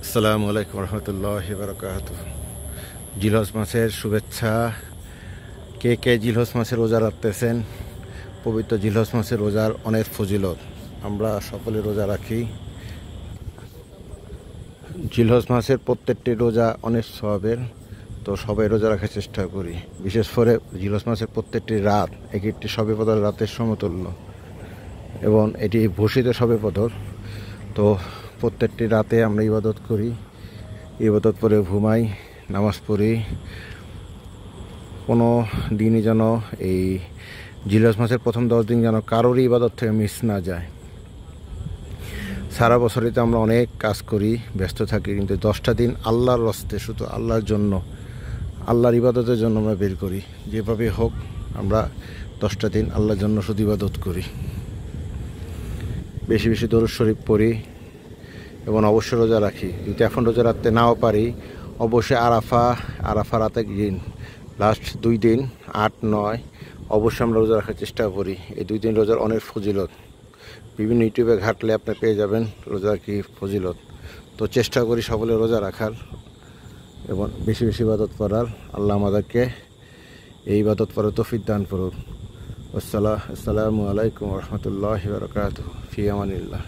আসসালামু আলাইকুম রহমতুল্লাহি বারাকাতুহ। জিলহজ মাসের শুভেচ্ছা। কে কে জিলহজ মাসের রোজা রাখতেছেন? পবিত্র জিলহজ মাসের রোজার অনেক ফজিলত, আমরা সকলে রোজা রাখি। জিলহজ মাসের প্রত্যেকটি রোজা অনেক সওয়াবের, তো সবাই রোজা রাখার চেষ্টা করি। বিশেষ করে জিলহজ মাসের প্রত্যেকটি রাত এক একটি শবে কদর রাতের সমতুল্য, এবং এটি ভূষিত শবে কদর। তো প্রত্যেকটি রাতে আমরা ইবাদত করি, ইবাদত করে ঘুমাই, নামাজ পড়ি। কোনো দিনই যেন এই জিলহজ মাসের প্রথম 10 দিন যেন কারোরই ইবাদত থেকে মিস না যায়। সারা বছরই তো আমরা অনেক কাজ করি, ব্যস্ত থাকি, কিন্তু 10টা দিন আল্লাহর রস্তে, শুধু আল্লাহর জন্য, আল্লাহর ইবাদতের জন্য আমরা বের করি। যেভাবে হোক আমরা 10টা দিন আল্লাহর জন্য শুধু ইবাদত করি। বেশি বেশি দরুদ শরীফ পড়ি এবং অবশ্যই রোজা রাখি। যদি এখন রোজা রাখতে নাও পারি, অবশ্যই আরাফা রাতে দিন, লাস্ট 2 দিন 8-9 অবশ্যই আমরা রোজা রাখার চেষ্টা করি। এই 2 দিন রোজার অনেক ফজিলত, বিভিন্ন ইউটিউবে ঘাটলে আপনি পেয়ে যাবেন রোজার কি ফজিলত। তো চেষ্টা করি সকলে রোজা রাখার এবং বেশি বেশি ইবাদত করার। আল্লাহ আমাদেরকে এই ইবাদত করার তৌফিক দান করুন। আসসালামু আলাইকুম রহমতুল্লাহি ওয়া বারাকাতুহু। ফি আমানিল্লাহ।